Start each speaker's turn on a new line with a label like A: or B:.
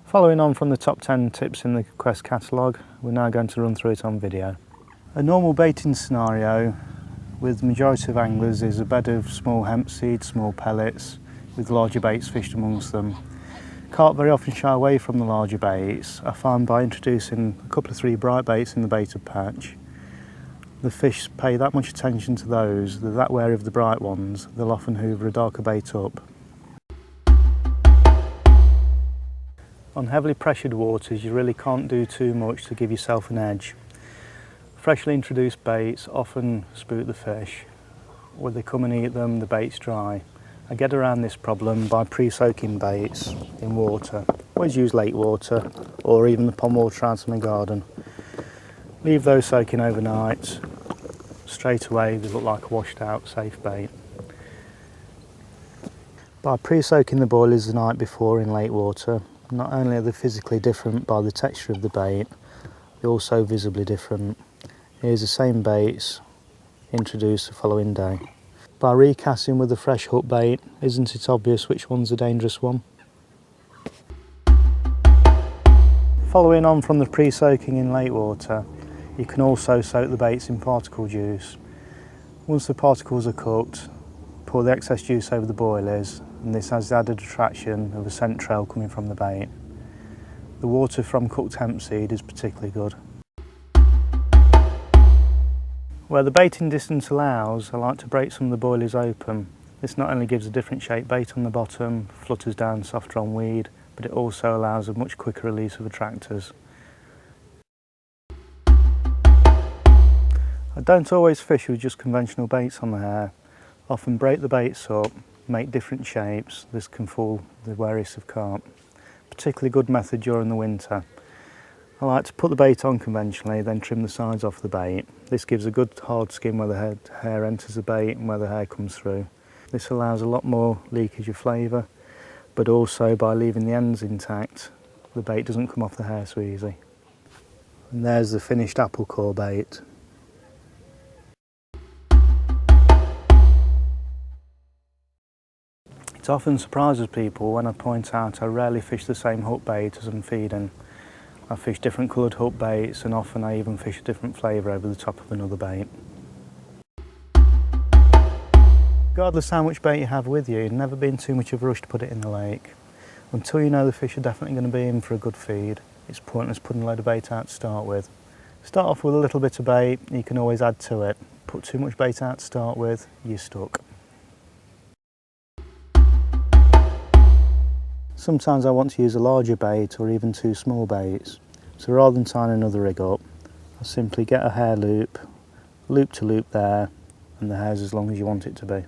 A: Following on from the top 10 tips in the Quest catalogue, we're now going to run through it on video. A normal baiting scenario with the majority of anglers is a bed of small hemp seeds, small pellets, with larger baits fished amongst them. Carp very often shy away from the larger baits. I find by introducing a couple of 3 bright baits in the baited patch, the fish pay that much attention to those, they're that wary of the bright ones, they'll often hoover a darker bait up. On heavily pressured waters, you really can't do too much to give yourself an edge. Freshly introduced baits often spook the fish. When they come and eat them, the bait's dry. I get around this problem by pre-soaking baits in water. Always use lake water or even the pond water out in my garden. Leave those soaking overnight. Straight away they look like a washed out safe bait. By pre-soaking the boilies the night before in lake water, not only are they physically different by the texture of the bait, they're also visibly different. Here's the same baits introduced the following day. By recasting with a fresh hook bait, isn't it obvious which one's a dangerous one? Following on from the pre-soaking in lake water, you can also soak the baits in particle juice. Once the particles are cooked, pour the excess juice over the boilies, and this has the added attraction of a scent trail coming from the bait. The water from cooked hemp seed is particularly good. Where the baiting distance allows, I like to break some of the boilies open. This not only gives a different shaped bait on the bottom, flutters down softer on weed, but it also allows a much quicker release of attractors. I don't always fish with just conventional baits on the hair. Often break the baits up, make different shapes. This can fool the wariest of carp. Particularly good method during the winter. I like to put the bait on conventionally, then trim the sides off the bait. This gives a good hard skin where the hair enters the bait and where the hair comes through. This allows a lot more leakage of flavour, but also by leaving the ends intact, the bait doesn't come off the hair so easy. And there's the finished apple core bait. It often surprises people when I point out I rarely fish the same hook bait as I'm feeding. I fish different coloured hook baits, and often I even fish a different flavour over the top of another bait. Regardless how much bait you have with you, never be in too much of a rush to put it in the lake. Until you know the fish are definitely going to be in for a good feed, it's pointless putting a load of bait out to start with. Start off with a little bit of bait, you can always add to it. Put too much bait out to start with, you're stuck. Sometimes I want to use a larger bait or even 2 small baits, so rather than tying another rig up, I simply get a hair loop, loop to loop there, and the hair's as long as you want it to be.